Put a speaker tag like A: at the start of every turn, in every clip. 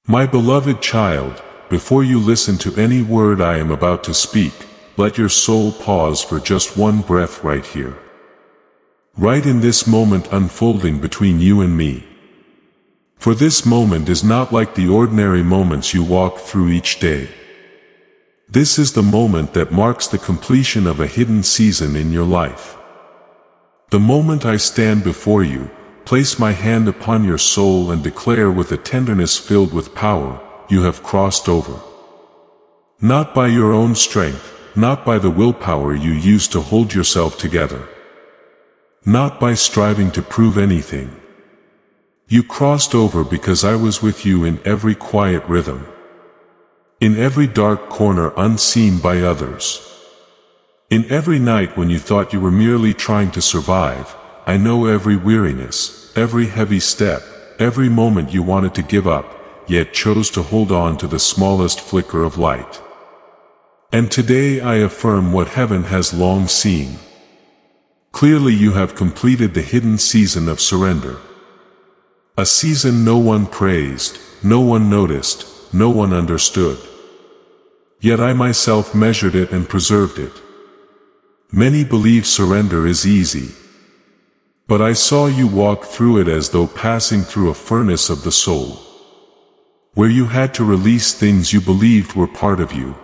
A: My beloved child, before you listen to any word I am about to speak, let your soul pause for just one breath right here. Right in this moment unfolding between you and me. For this moment is not like the ordinary moments you walk through each day. This is the moment that marks the completion of a hidden season in your life. The moment I stand before you, place my hand upon your soul and declare with a tenderness filled with power, you have crossed over. Not by your own strength, not by the willpower you used to hold yourself together. Not by striving to prove anything. You crossed over because I was with you in every quiet rhythm. In every dark corner unseen by others. In every night when you thought you were merely trying to survive, I know every weariness, every heavy step, every moment you wanted to give up, yet chose to hold on to the smallest flicker of light. And today I affirm what heaven has long seen. Clearly you have completed the hidden season of surrender. A season no one praised, no one noticed, no one understood. Yet I myself measured it and preserved it. Many believe surrender is easy. But I saw you walk through it as though passing through a furnace of the soul. Where you had to release things you believed were part of you.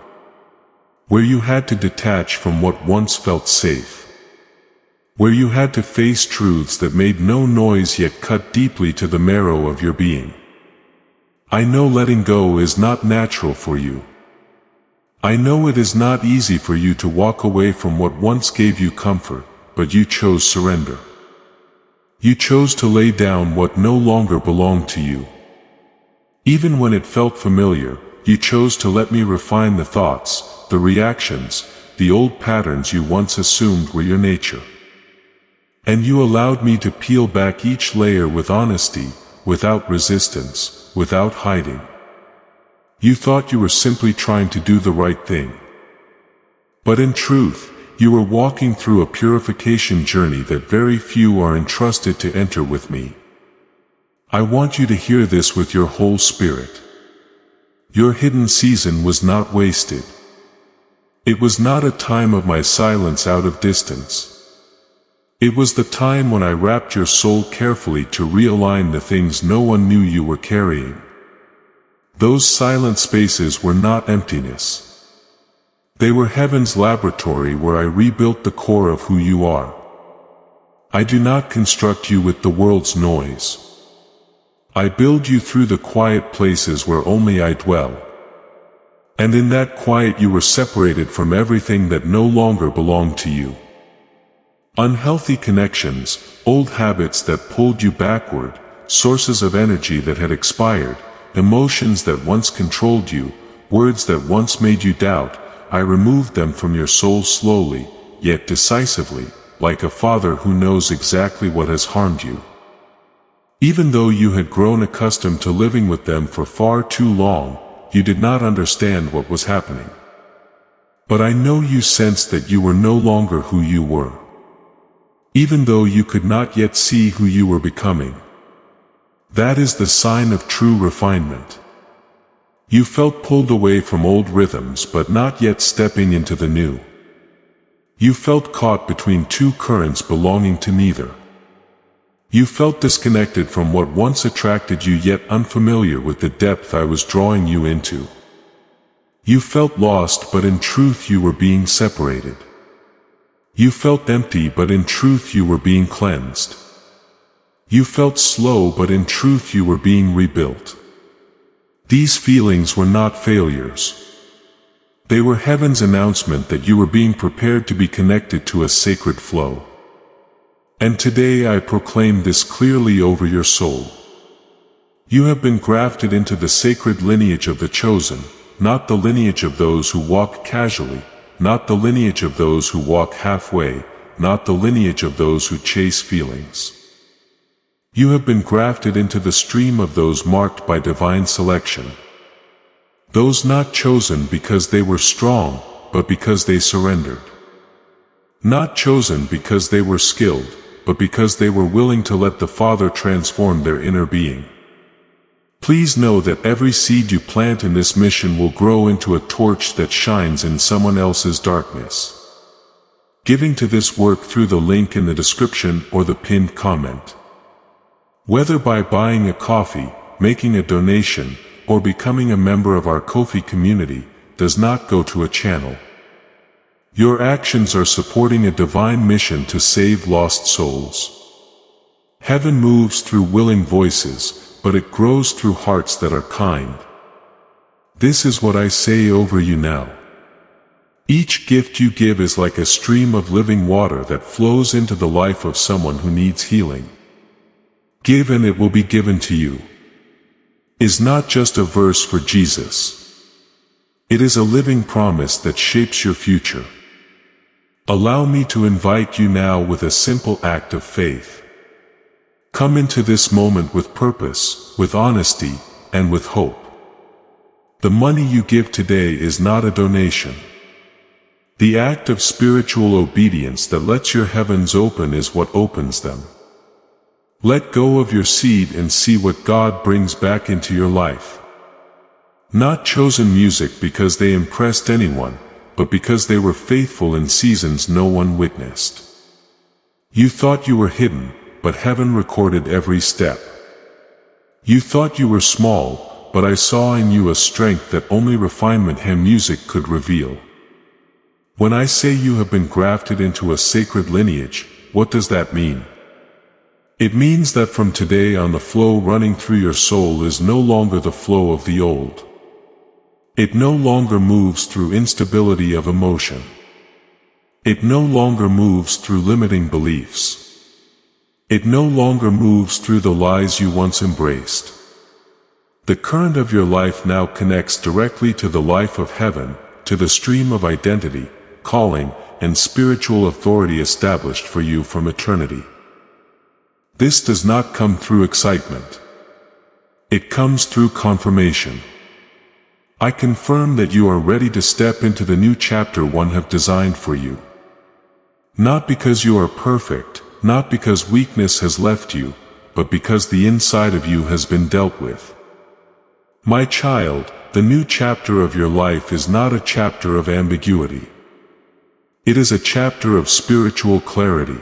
A: Where you had to detach from what once felt safe. Where you had to face truths that made no noise yet cut deeply to the marrow of your being. I know letting go is not natural for you. I know it is not easy for you to walk away from what once gave you comfort, but you chose surrender. You chose to lay down what no longer belonged to you. Even when it felt familiar, you chose to let me refine the thoughts, the reactions, the old patterns you once assumed were your nature. And you allowed me to peel back each layer with honesty, without resistance, without hiding. You thought you were simply trying to do the right thing. But in truth, you were walking through a purification journey that very few are entrusted to enter with me. I want you to hear this with your whole spirit. Your hidden season was not wasted. It was not a time of my silence out of distance. It was the time when I wrapped your soul carefully to realign the things no one knew you were carrying. Those silent spaces were not emptiness. They were heaven's laboratory where I rebuilt the core of who you are. I do not construct you with the world's noise. I build you through the quiet places where only I dwell. And in that quiet you were separated from everything that no longer belonged to you. Unhealthy connections, old habits that pulled you backward, sources of energy that had expired, emotions that once controlled you, words that once made you doubt, I removed them from your soul slowly, yet decisively, like a father who knows exactly what has harmed you. Even though you had grown accustomed to living with them for far too long, you did not understand what was happening. But I know you sensed that you were no longer who you were. Even though you could not yet see who you were becoming. That is the sign of true refinement. You felt pulled away from old rhythms but not yet stepping into the new. You felt caught between two currents belonging to neither. You felt disconnected from what once attracted you yet unfamiliar with the depth I was drawing you into. You felt lost but in truth you were being separated. You felt empty but in truth you were being cleansed. You felt slow but in truth you were being rebuilt. These feelings were not failures. They were heaven's announcement that you were being prepared to be connected to a sacred flow. And today I proclaim this clearly over your soul. You have been grafted into the sacred lineage of the chosen, not the lineage of those who walk casually, not the lineage of those who walk halfway, not the lineage of those who chase feelings. You have been grafted into the stream of those marked by divine selection. Those not chosen because they were strong, but because they surrendered. Not chosen because they were skilled, but because they were willing to let the Father transform their inner being. Please know that every seed you plant in this mission will grow into a torch that shines in someone else's darkness. Giving to this work through the link in the description or the pinned comment. Whether by buying a coffee, making a donation, or becoming a member of our Ko-fi community, does not go to a channel. Your actions are supporting a divine mission to save lost souls. Heaven moves through willing voices, but it grows through hearts that are kind. This is what I say over you now. Each gift you give is like a stream of living water that flows into the life of someone who needs healing. Give and it will be given to you. Is not just a verse for Jesus. It is a living promise that shapes your future. Allow me to invite you now with a simple act of faith. Come into this moment with purpose, with honesty, and with hope. The money you give today is not a donation. The act of spiritual obedience that lets your heavens open is what opens them. Let go of your seed and see what God brings back into your life. Not chosen music because they impressed anyone, but because they were faithful in seasons no one witnessed. You thought you were hidden, but heaven recorded every step. You thought you were small, but I saw in you a strength that only refinement and music could reveal. When I say you have been grafted into a sacred lineage, what does that mean? It means that from today on the flow running through your soul is no longer the flow of the old. It no longer moves through instability of emotion. It no longer moves through limiting beliefs. It no longer moves through the lies you once embraced. The current of your life now connects directly to the life of heaven, to the stream of identity, calling, and spiritual authority established for you from eternity. This does not come through excitement. It comes through confirmation. I confirm that you are ready to step into the new chapter one have designed for you. Not because you are perfect, not because weakness has left you, but because the inside of you has been dealt with. My child, the new chapter of your life is not a chapter of ambiguity. It is a chapter of spiritual clarity.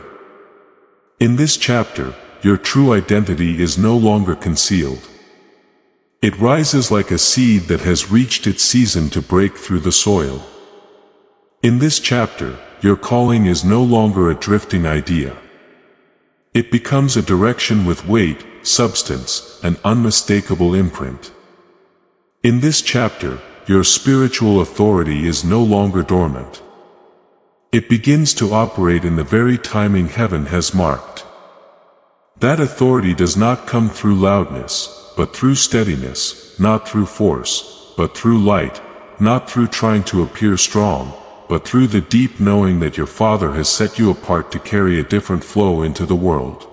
A: In this chapter, your true identity is no longer concealed. It rises like a seed that has reached its season to break through the soil. In this chapter, your calling is no longer a drifting idea. It becomes a direction with weight, substance, and unmistakable imprint. In this chapter, your spiritual authority is no longer dormant. It begins to operate in the very timing heaven has marked. That authority does not come through loudness, but through steadiness, not through force, but through light, not through trying to appear strong, but through the deep knowing that your Father has set you apart to carry a different flow into the world.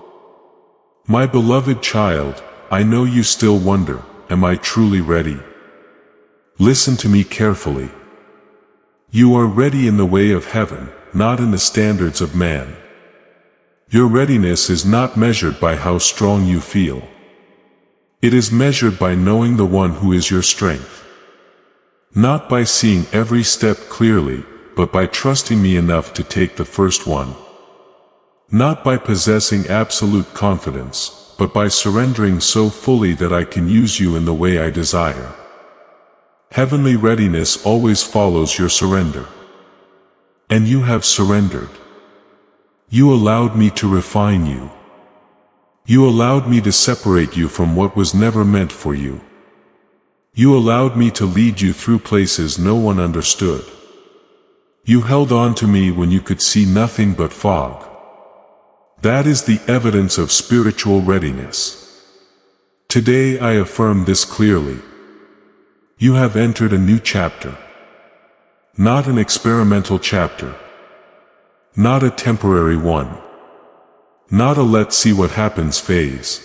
A: My beloved child, I know you still wonder, am I truly ready? Listen to me carefully. You are ready in the way of heaven, not in the standards of man. Your readiness is not measured by how strong you feel. It is measured by knowing the one who is your strength. Not by seeing every step clearly, but by trusting me enough to take the first one. Not by possessing absolute confidence, but by surrendering so fully that I can use you in the way I desire. Heavenly readiness always follows your surrender. And you have surrendered. You allowed me to refine you. You allowed me to separate you from what was never meant for you. You allowed me to lead you through places no one understood. You held on to me when you could see nothing but fog. That is the evidence of spiritual readiness. Today I affirm this clearly. You have entered a new chapter. Not an experimental chapter. Not a temporary one. Not a let's see what happens phase.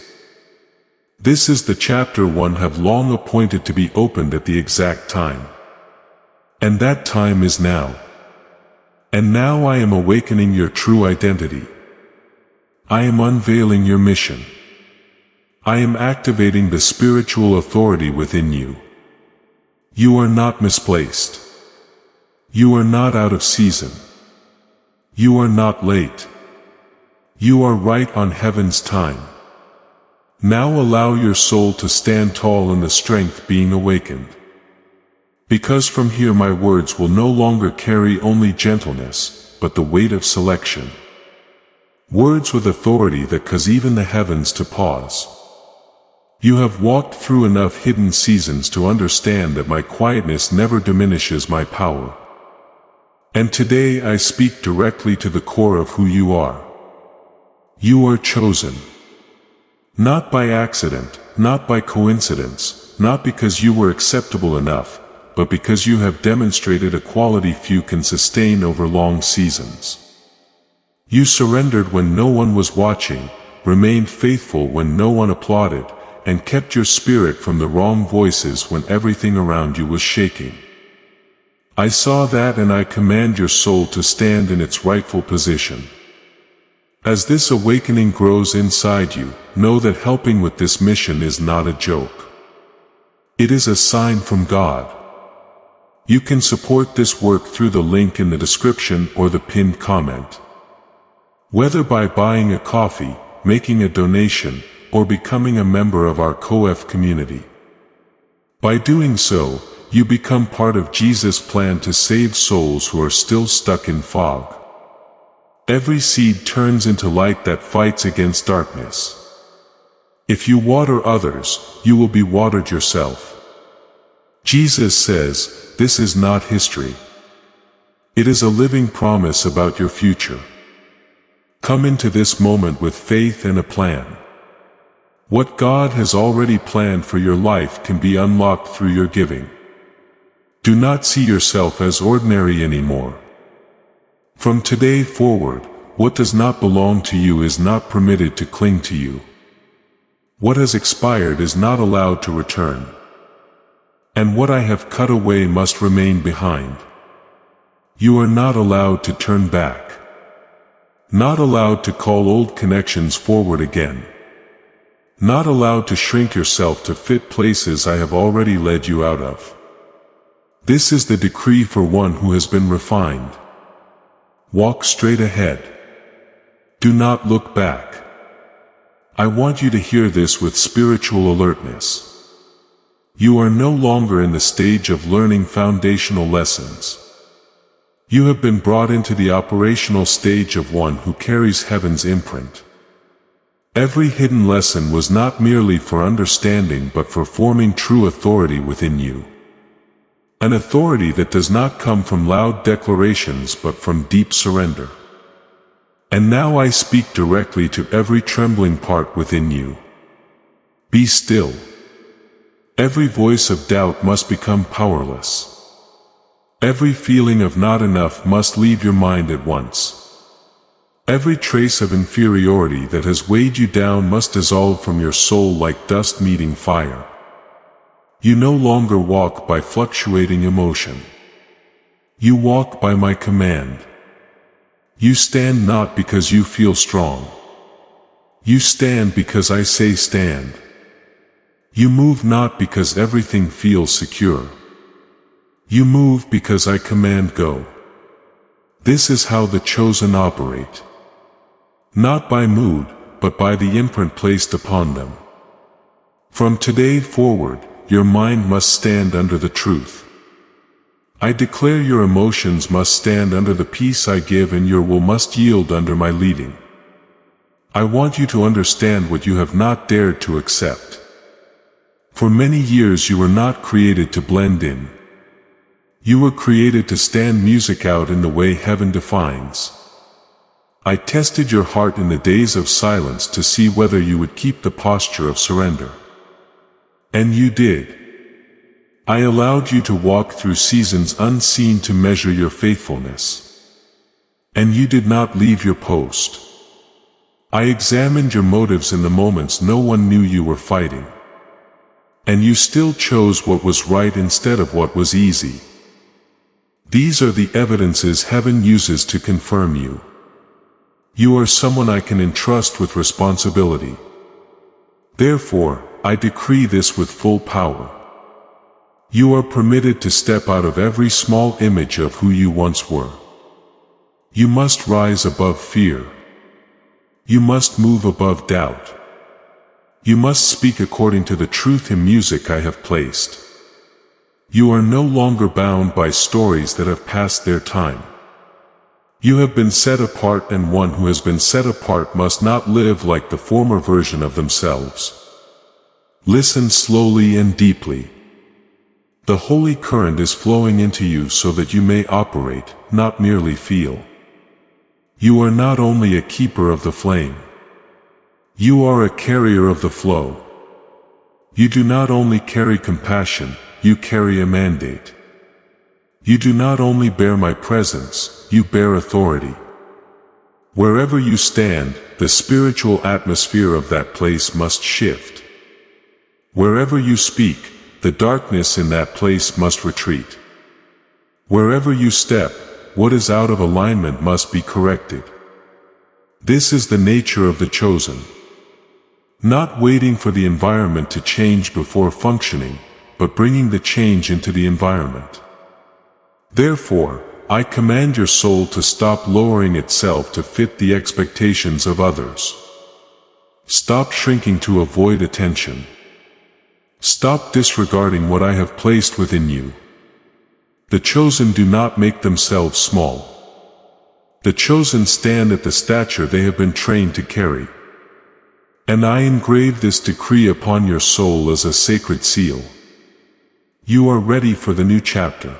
A: This is the chapter one have long appointed to be opened at the exact time. And that time is now. And now I am awakening your true identity. I am unveiling your mission. I am activating the spiritual authority within you. You are not misplaced. You are not out of season. You are not late. You are right on heaven's time. Now allow your soul to stand tall in the strength being awakened. Because from here my words will no longer carry only gentleness, but the weight of selection. Words with authority that cause even the heavens to pause. You have walked through enough hidden seasons to understand that my quietness never diminishes my power. And today I speak directly to the core of who you are. You are chosen. Not by accident, not by coincidence, not because you were acceptable enough, but because you have demonstrated a quality few can sustain over long seasons. You surrendered when no one was watching, remained faithful when no one applauded, and kept your spirit from the wrong voices when everything around you was shaking. I saw that, and I command your soul to stand in its rightful position. As this awakening grows inside you, know that helping with this mission is not a joke. It is a sign from God. You can support this work through the link in the description or the pinned comment. Whether by buying a coffee, making a donation, or becoming a member of our COF community. By doing so, you become part of Jesus' plan to save souls who are still stuck in fog. Every seed turns into light that fights against darkness. If you water others, you will be watered yourself. Jesus says, this is not history. It is a living promise about your future. Come into this moment with faith and a plan. What God has already planned for your life can be unlocked through your giving. Do not see yourself as ordinary anymore. From today forward, what does not belong to you is not permitted to cling to you. What has expired is not allowed to return. And what I have cut away must remain behind. You are not allowed to turn back. Not allowed to call old connections forward again. Not allowed to shrink yourself to fit places I have already led you out of. This is the decree for one who has been refined. Walk straight ahead. Do not look back. I want you to hear this with spiritual alertness. You are no longer in the stage of learning foundational lessons. You have been brought into the operational stage of one who carries heaven's imprint. Every hidden lesson was not merely for understanding but for forming true authority within you. An authority that does not come from loud declarations but from deep surrender. And now I speak directly to every trembling part within you. Be still. Every voice of doubt must become powerless. Every feeling of not enough must leave your mind at once. Every trace of inferiority that has weighed you down must dissolve from your soul like dust meeting fire. You no longer walk by fluctuating emotion. You walk by my command. You stand not because you feel strong. You stand because I say stand. You move not because everything feels secure. You move because I command go. This is how the chosen operate. Not by mood, but by the imprint placed upon them. From today forward, your mind must stand under the truth. I declare your emotions must stand under the peace I give, and your will must yield under my leading. I want you to understand what you have not dared to accept. For many years you were not created to blend in. You were created to stand music out in the way heaven defines. I tested your heart in the days of silence to see whether you would keep the posture of surrender. And you did. I allowed you to walk through seasons unseen to measure your faithfulness. And you did not leave your post. I examined your motives in the moments no one knew you were fighting. And you still chose what was right instead of what was easy. These are the evidences heaven uses to confirm you. You are someone I can entrust with responsibility. Therefore, I decree this with full power. You are permitted to step out of every small image of who you once were. You must rise above fear. You must move above doubt. You must speak according to the truth in music I have placed. You are no longer bound by stories that have passed their time. You have been set apart, and one who has been set apart must not live like the former version of themselves. Listen slowly and deeply. The holy current is flowing into you so that you may operate, not merely feel. You are not only a keeper of the flame. You are a carrier of the flow. You do not only carry compassion, you carry a mandate. You do not only bear my presence, you bear authority. Wherever you stand, the spiritual atmosphere of that place must shift. Wherever you speak, the darkness in that place must retreat. Wherever you step, what is out of alignment must be corrected. This is the nature of the chosen. Not waiting for the environment to change before functioning, but bringing the change into the environment. Therefore, I command your soul to stop lowering itself to fit the expectations of others. Stop shrinking to avoid attention. Stop disregarding what I have placed within you. The chosen do not make themselves small. The chosen stand at the stature they have been trained to carry. And I engrave this decree upon your soul as a sacred seal. You are ready for the new chapter.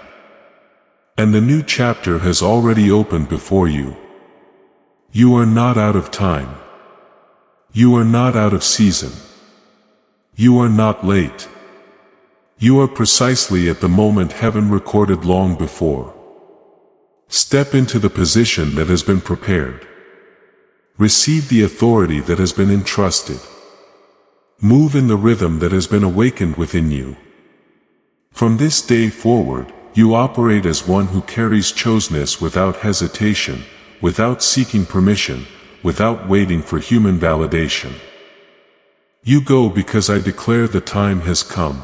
A: And the new chapter has already opened before you. You are not out of time. You are not out of season. You are not late. You are precisely at the moment heaven recorded long before. Step into the position that has been prepared. Receive the authority that has been entrusted. Move in the rhythm that has been awakened within you. From this day forward, you operate as one who carries chosenness without hesitation, without seeking permission, without waiting for human validation. You go because I declare the time has come.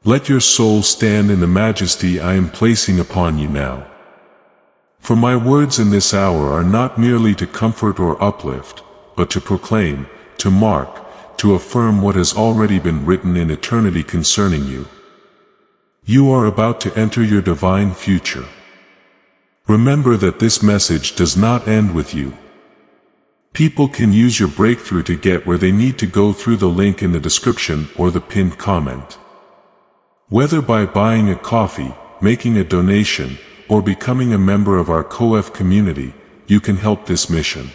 A: Let your soul stand in the majesty I am placing upon you now. For my words in this hour are not merely to comfort or uplift, but to proclaim, to mark, to affirm what has already been written in eternity concerning you. You are about to enter your divine future. Remember that this message does not end with you. People can use your breakthrough to get where they need to go through the link in the description or the pinned comment. Whether by buying a coffee, making a donation, or becoming a member of our COF community, you can help this mission.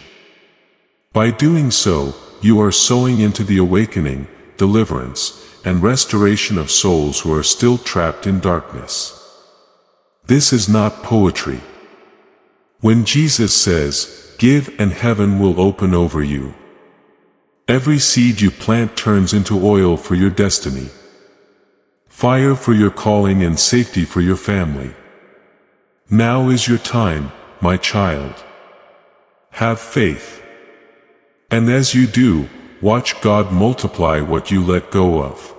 A: By doing so, you are sowing into the awakening, deliverance, and restoration of souls who are still trapped in darkness. This is not poetry. When Jesus says, "Give and heaven will open over you," every seed you plant turns into oil for your destiny, fire for your calling, and safety for your family. Now is your time, my child. Have faith. And as you do, watch God multiply what you let go of.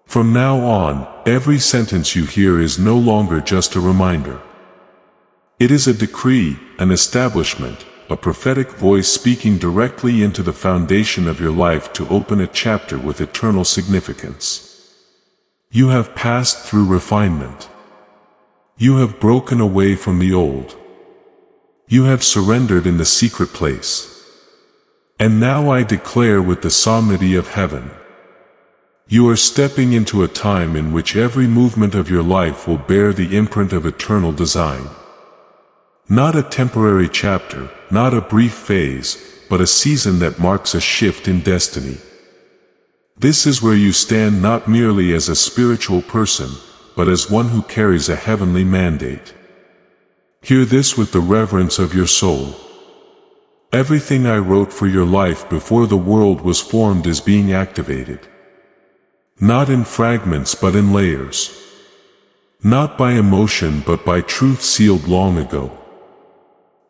A: From now on, every sentence you hear is no longer just a reminder. It is a decree, an establishment, a prophetic voice speaking directly into the foundation of your life to open a chapter with eternal significance. You have passed through refinement. You have broken away from the old. You have surrendered in the secret place. And now I declare with the solemnity of heaven, you are stepping into a time in which every movement of your life will bear the imprint of eternal design. Not a temporary chapter, not a brief phase, but a season that marks a shift in destiny. This is where you stand not merely as a spiritual person, but as one who carries a heavenly mandate. Hear this with the reverence of your soul. Everything I wrote for your life before the world was formed is being activated. Not in fragments but in layers. Not by emotion but by truth sealed long ago.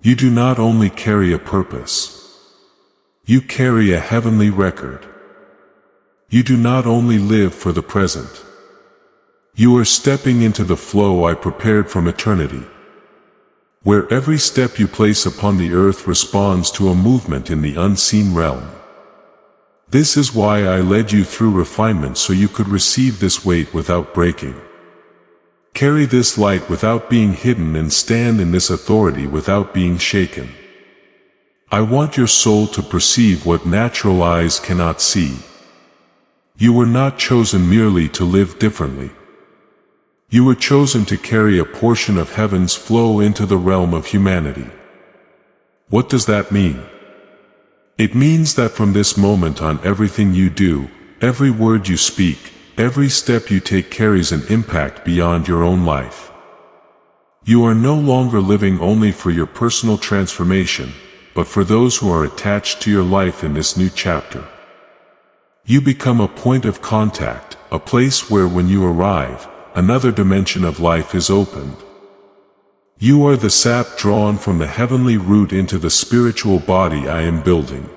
A: You do not only carry a purpose. You carry a heavenly record. You do not only live for the present. You are stepping into the flow I prepared from eternity, where every step you place upon the earth responds to a movement in the unseen realm. This is why I led you through refinement, so you could receive this weight without breaking. Carry this light without being hidden, and stand in this authority without being shaken. I want your soul to perceive what natural eyes cannot see. You were not chosen merely to live differently. You were chosen to carry a portion of heaven's flow into the realm of humanity. What does that mean? It means that from this moment on, everything you do, every word you speak, every step you take carries an impact beyond your own life. You are no longer living only for your personal transformation, but for those who are attached to your life in this new chapter. You become a point of contact, a place where when you arrive, another dimension of life is opened. You are the sap drawn from the heavenly root into the spiritual body I am building.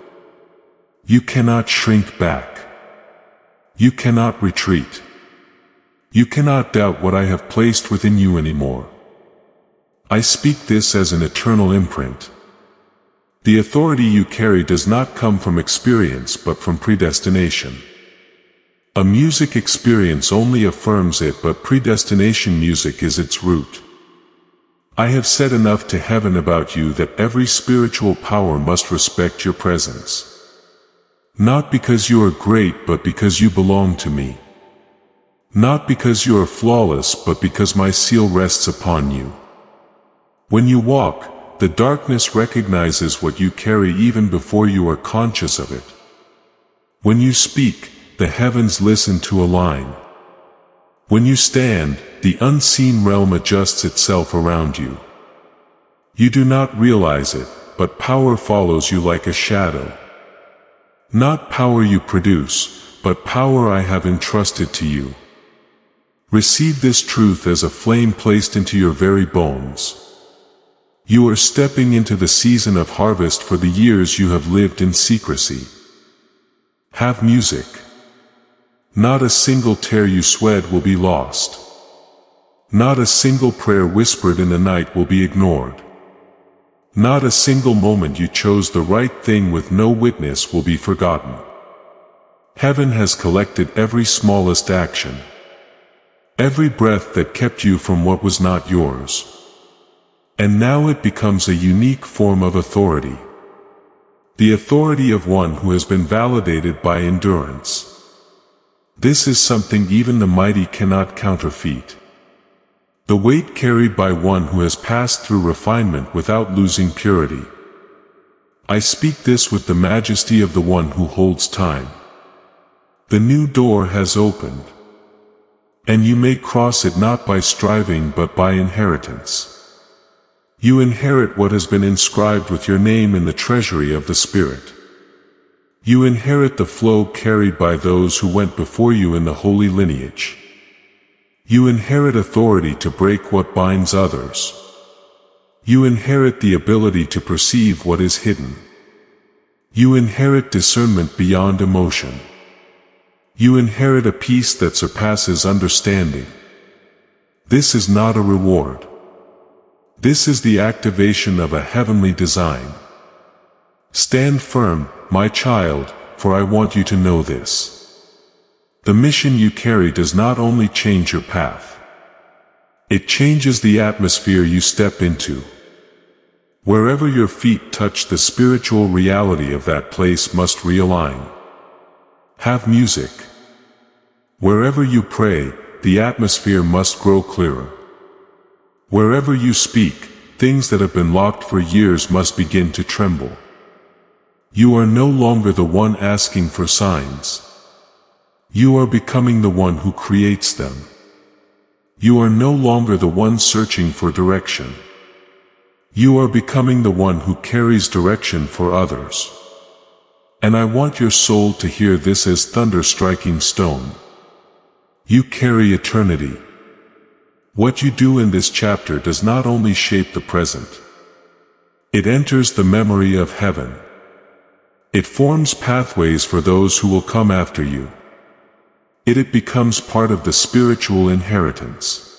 A: You cannot shrink back. You cannot retreat. You cannot doubt what I have placed within you anymore. I speak this as an eternal imprint. The authority you carry does not come from experience but from predestination. A music experience only affirms it, but predestination music is its root. I have said enough to heaven about you that every spiritual power must respect your presence. Not because you are great, but because you belong to me. Not because you are flawless, but because my seal rests upon you. When you walk, the darkness recognizes what you carry even before you are conscious of it. When you speak, the heavens listen to align. When you stand, the unseen realm adjusts itself around you. You do not realize it, but power follows you like a shadow. Not power you produce, but power I have entrusted to you. Receive this truth as a flame placed into your very bones. You are stepping into the season of harvest for the years you have lived in secrecy. Have music. Not a single tear you sweat will be lost. Not a single prayer whispered in the night will be ignored. Not a single moment you chose the right thing with no witness will be forgotten. Heaven has collected every smallest action, every breath that kept you from what was not yours. And now it becomes a unique form of authority. The authority of one who has been validated by endurance. This is something even the mighty cannot counterfeit. The weight carried by one who has passed through refinement without losing purity. I speak this with the majesty of the one who holds time. The new door has opened, and you may cross it not by striving but by inheritance. You inherit what has been inscribed with your name in the treasury of the Spirit. You inherit the flow carried by those who went before you in the holy lineage. You inherit authority to break what binds others. You inherit the ability to perceive what is hidden. You inherit discernment beyond emotion. You inherit a peace that surpasses understanding. This is not a reward. This is the activation of a heavenly design. Stand firm, my child, for I want you to know this. The mission you carry does not only change your path. It changes the atmosphere you step into. Wherever your feet touch, the spiritual reality of that place must realign. Have music. Wherever you pray, the atmosphere must grow clearer. Wherever you speak, things that have been locked for years must begin to tremble. You are no longer the one asking for signs. You are becoming the one who creates them. You are no longer the one searching for direction. You are becoming the one who carries direction for others. And I want your soul to hear this as thunder striking stone. You carry eternity. What you do in this chapter does not only shape the present. It enters the memory of heaven. It forms pathways for those who will come after you. It becomes part of the spiritual inheritance.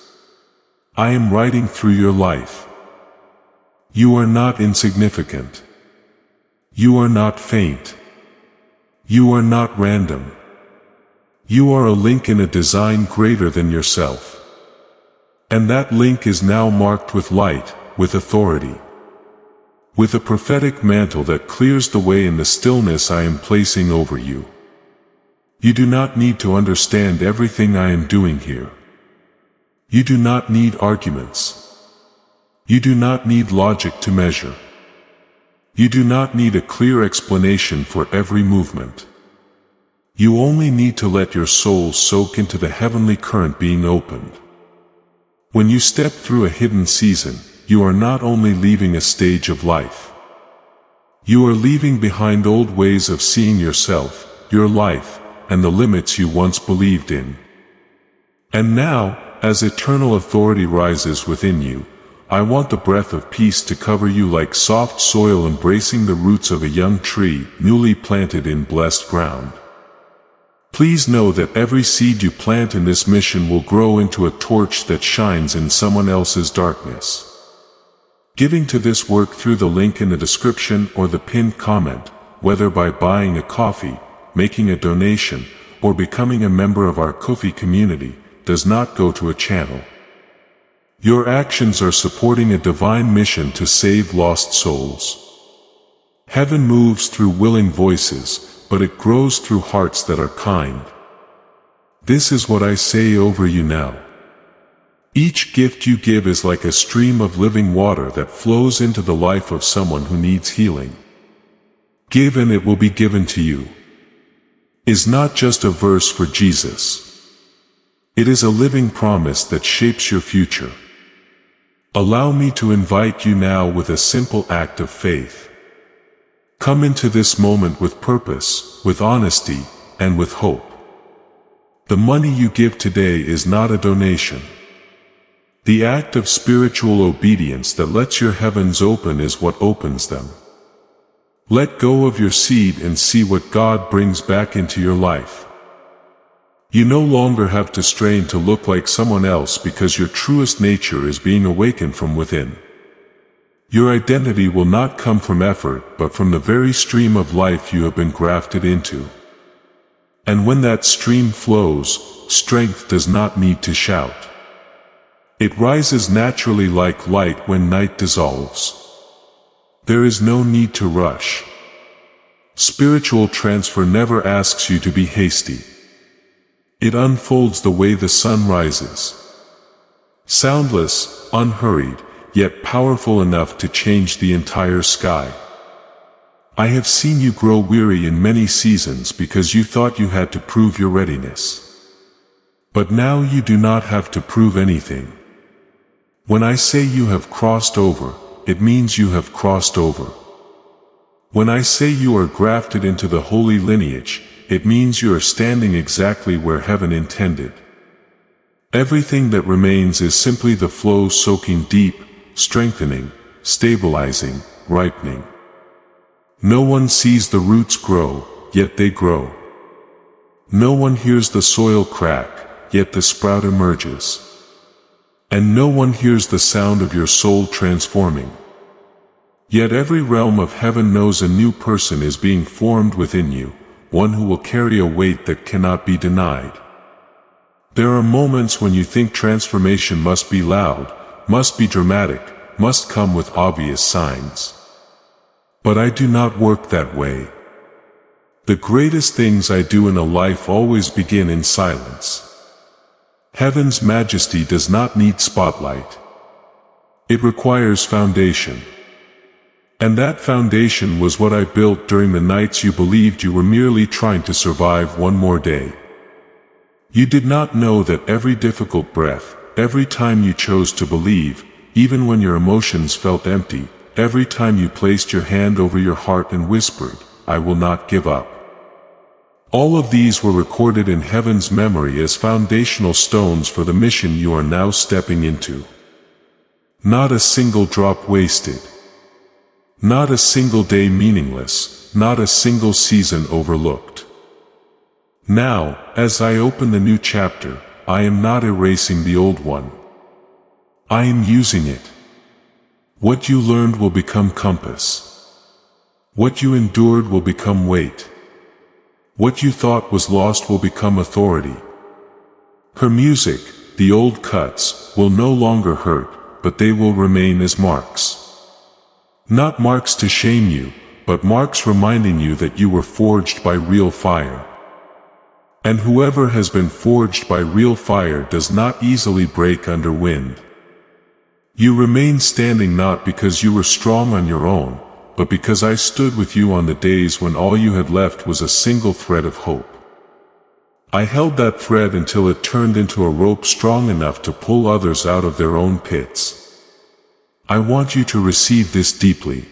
A: I am writing through your life. You are not insignificant. You are not faint. You are not random. You are a link in a design greater than yourself. And that link is now marked with light, with authority. With a prophetic mantle that clears the way in the stillness I am placing over you. You do not need to understand everything I am doing here. You do not need arguments. You do not need logic to measure. You do not need a clear explanation for every movement. You only need to let your soul soak into the heavenly current being opened. When you step through a hidden season, you are not only leaving a stage of life. You are leaving behind old ways of seeing yourself, your life, and the limits you once believed in. And now, as eternal authority rises within you, I want the breath of peace to cover you like soft soil embracing the roots of a young tree newly planted in blessed ground. Please know that every seed you plant in this mission will grow into a torch that shines in someone else's darkness. Giving to this work through the link in the description or the pinned comment, whether by buying a coffee, making a donation, or becoming a member of our Ko-fi community, does not go to a channel. Your actions are supporting a divine mission to save lost souls. Heaven moves through willing voices, but it grows through hearts that are kind. This is what I say over you now. Each gift you give is like a stream of living water that flows into the life of someone who needs healing. Give and it will be given to you. Is not just a verse for Jesus. It is a living promise that shapes your future. Allow me to invite you now with a simple act of faith. Come into this moment with purpose, with honesty, and with hope. The money you give today is not a donation. The act of spiritual obedience that lets your heavens open is what opens them. Let go of your seed and see what God brings back into your life. You no longer have to strain to look like someone else because your truest nature is being awakened from within. Your identity will not come from effort, but from the very stream of life you have been grafted into. And when that stream flows, strength does not need to shout. It rises naturally like light when night dissolves. There is no need to rush. Spiritual transfer never asks you to be hasty. It unfolds the way the sun rises. Soundless, unhurried, yet powerful enough to change the entire sky. I have seen you grow weary in many seasons because you thought you had to prove your readiness. But now you do not have to prove anything. When I say you have crossed over, it means you have crossed over. When I say you are grafted into the holy lineage, it means you are standing exactly where heaven intended. Everything that remains is simply the flow soaking deep, strengthening, stabilizing, ripening. No one sees the roots grow, yet they grow. No one hears the soil crack, yet the sprout emerges. And no one hears the sound of your soul transforming. Yet every realm of heaven knows a new person is being formed within you, one who will carry a weight that cannot be denied. There are moments when you think transformation must be loud, must be dramatic, must come with obvious signs. But I do not work that way. The greatest things I do in a life always begin in silence. Heaven's majesty does not need spotlight. It requires foundation. And that foundation was what I built during the nights you believed you were merely trying to survive one more day. You did not know that every difficult breath, every time you chose to believe, even when your emotions felt empty, every time you placed your hand over your heart and whispered, "I will not give up." All of these were recorded in heaven's memory as foundational stones for the mission you are now stepping into. Not a single drop wasted. Not a single day meaningless, not a single season overlooked. Now, as I open the new chapter, I am not erasing the old one. I am using it. What you learned will become compass. What you endured will become weight. What you thought was lost will become authority. Her music, the old cuts, will no longer hurt, but they will remain as marks. Not marks to shame you, but marks reminding you that you were forged by real fire. And whoever has been forged by real fire does not easily break under wind. You remain standing not because you were strong on your own, but because I stood with you on the days when all you had left was a single thread of hope. I held that thread until it turned into a rope strong enough to pull others out of their own pits. I want you to receive this deeply.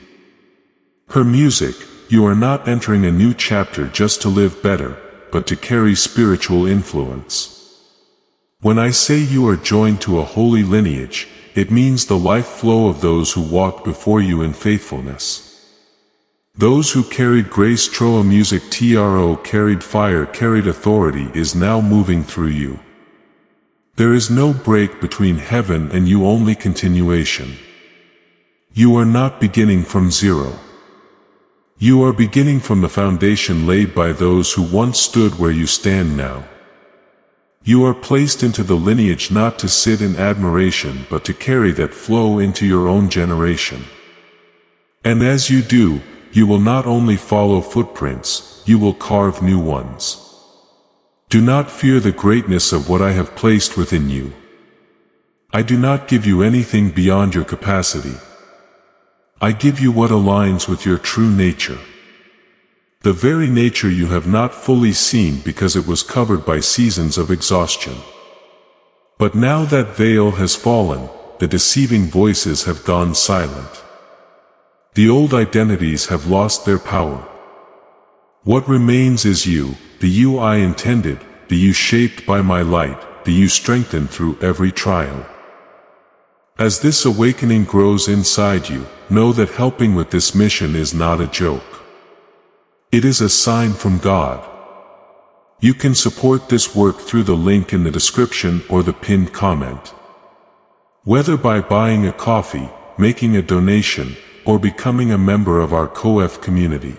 A: Her music, you are not entering a new chapter just to live better, but to carry spiritual influence. When I say you are joined to a holy lineage, it means the life flow of those who walked before you in faithfulness. Those who carried grace, Troa music, TRO, carried fire, carried authority, is now moving through you. There is no break between heaven and you, only continuation. You are not beginning from zero. You are beginning from the foundation laid by those who once stood where you stand now. You are placed into the lineage not to sit in admiration but to carry that flow into your own generation. And as you do, you will not only follow footprints, you will carve new ones. Do not fear the greatness of what I have placed within you. I do not give you anything beyond your capacity. I give you what aligns with your true nature. The very nature you have not fully seen because it was covered by seasons of exhaustion. But now that veil has fallen, the deceiving voices have gone silent. The old identities have lost their power. What remains is you, the you I intended, the you shaped by my light, the you strengthened through every trial. As this awakening grows inside you, know that helping with this mission is not a joke. It is a sign from God. You can support this work through the link in the description or the pinned comment. Whether by buying a coffee, making a donation, or becoming a member of our COF community.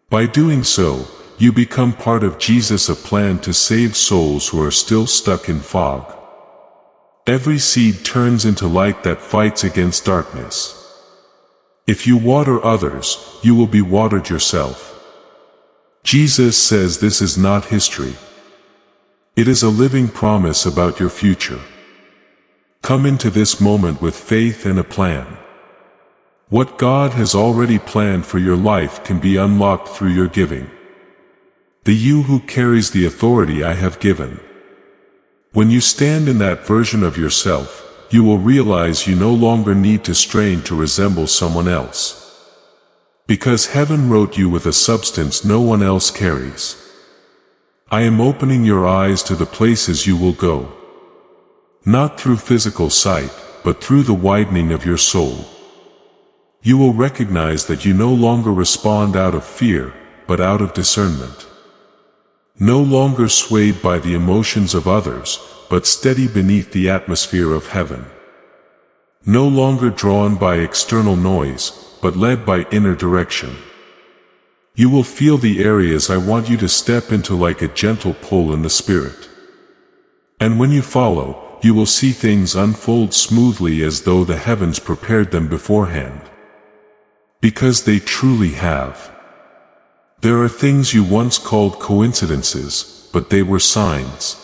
A: By doing so, you become part of Jesus' plan to save souls who are still stuck in fog. Every seed turns into light that fights against darkness. If you water others, you will be watered yourself. Jesus says this is not history. It is a living promise about your future. Come into this moment with faith and a plan. What God has already planned for your life can be unlocked through your giving. The you who carries the authority I have given. When you stand in that version of yourself, you will realize you no longer need to strain to resemble someone else. Because heaven wrote you with a substance no one else carries. I am opening your eyes to the places you will go. Not through physical sight, but through the widening of your soul. You will recognize that you no longer respond out of fear, but out of discernment. No longer swayed by the emotions of others, but steady beneath the atmosphere of heaven. No longer drawn by external noise, but led by inner direction. You will feel the areas I want you to step into like a gentle pull in the spirit. And when you follow, you will see things unfold smoothly as though the heavens prepared them beforehand. Because they truly have. There are things you once called coincidences, but they were signs.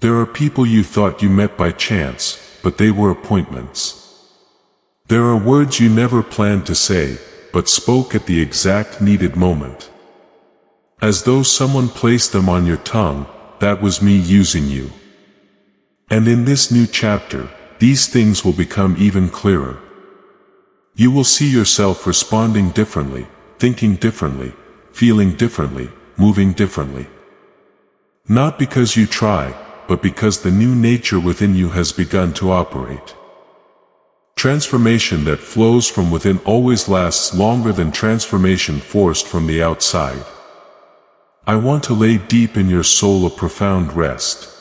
A: There are people you thought you met by chance, but they were appointments. There are words you never planned to say, but spoke at the exact needed moment. As though someone placed them on your tongue, that was me using you. And in this new chapter, these things will become even clearer. You will see yourself responding differently, thinking differently, feeling differently, moving differently. Not because you try, but because the new nature within you has begun to operate. Transformation that flows from within always lasts longer than transformation forced from the outside. I want to lay deep in your soul a profound rest.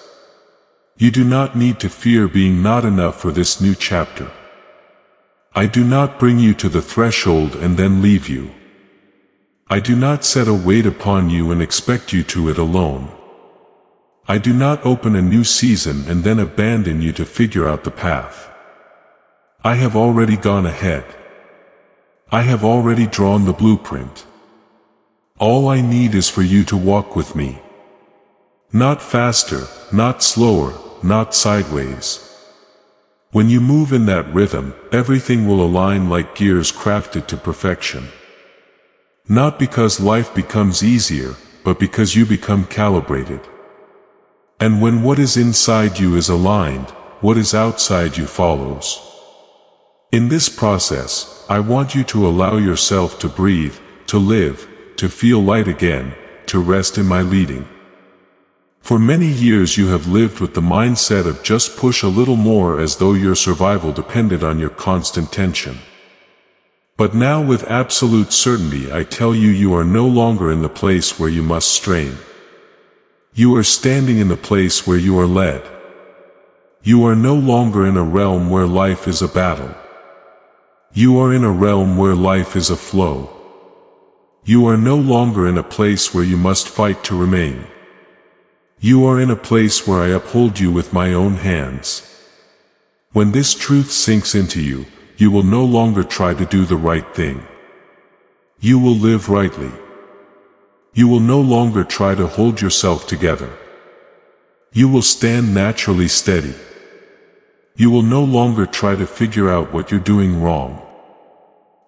A: You do not need to fear being not enough for this new chapter. I do not bring you to the threshold and then leave you. I do not set a weight upon you and expect you to it alone. I do not open a new season and then abandon you to figure out the path. I have already gone ahead. I have already drawn the blueprint. All I need is for you to walk with me. Not faster, not slower, not sideways. When you move in that rhythm, everything will align like gears crafted to perfection. Not because life becomes easier, but because you become calibrated. And when what is inside you is aligned, what is outside you follows. In this process, I want you to allow yourself to breathe, to live, to feel light again, to rest in my leading. For many years you have lived with the mindset of just push a little more, as though your survival depended on your constant tension. But now with absolute certainty I tell you, you are no longer in the place where you must strain. You are standing in the place where you are led. You are no longer in a realm where life is a battle. You are in a realm where life is a flow. You are no longer in a place where you must fight to remain. You are in a place where I uphold you with my own hands. When this truth sinks into you, you will no longer try to do the right thing. You will live rightly. You will no longer try to hold yourself together. You will stand naturally steady. You will no longer try to figure out what you're doing wrong.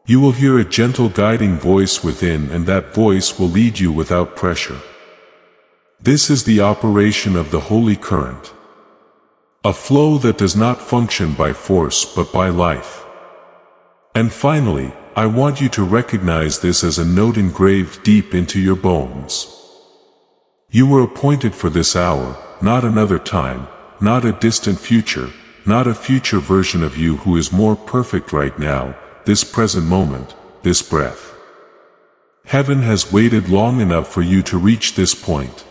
A: You will hear a gentle guiding voice within, and that voice will lead you without pressure. This is the operation of the Holy Current. A flow that does not function by force but by life. And finally, I want you to recognize this as a note engraved deep into your bones. You were appointed for this hour, not another time, not a distant future, not a future version of you who is more perfect right now, this present moment, this breath. Heaven has waited long enough for you to reach this point.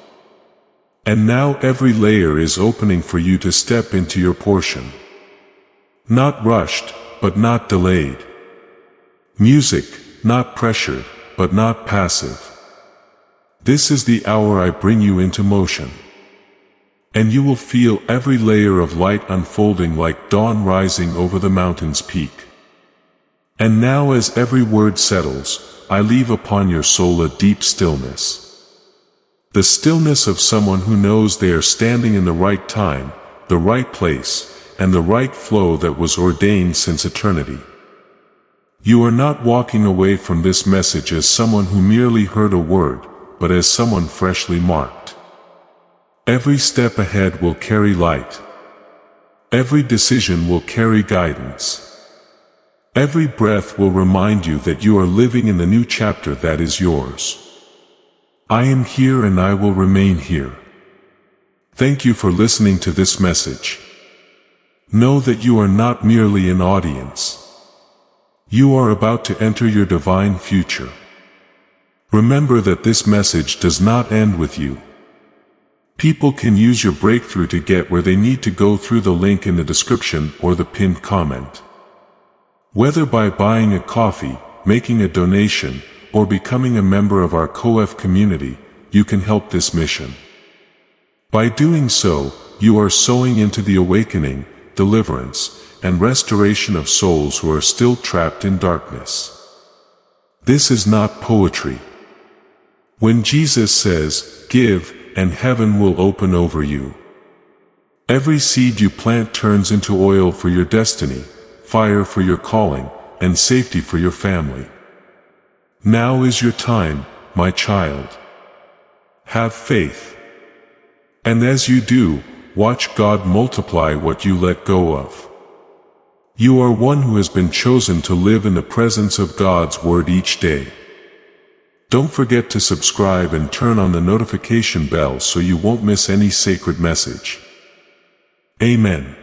A: And now every layer is opening for you to step into your portion. Not rushed, but not delayed. Music, not pressured, but not passive. This is the hour I bring you into motion. And you will feel every layer of light unfolding like dawn rising over the mountain's peak. And now as every word settles, I leave upon your soul a deep stillness. The stillness of someone who knows they are standing in the right time, the right place, and the right flow that was ordained since eternity. You are not walking away from this message as someone who merely heard a word, but as someone freshly marked. Every step ahead will carry light. Every decision will carry guidance. Every breath will remind you that you are living in the new chapter that is yours. I am here and I will remain here. Thank you for listening to this message. Know that you are not merely an audience. You are about to enter your divine future. Remember that this message does not end with you. People can use your breakthrough to get where they need to go through the link in the description or the pinned comment. Whether by buying a coffee, making a donation, or becoming a member of our COF community, you can help this mission. By doing so, you are sowing into the awakening, deliverance, and restoration of souls who are still trapped in darkness. This is not poetry. When Jesus says, "Give, and heaven will open over you," every seed you plant turns into oil for your destiny, fire for your calling, and safety for your family. Now is your time, my child. Have faith. And as you do, watch God multiply what you let go of. You are one who has been chosen to live in the presence of God's Word each day. Don't forget to subscribe and turn on the notification bell so you won't miss any sacred message. Amen.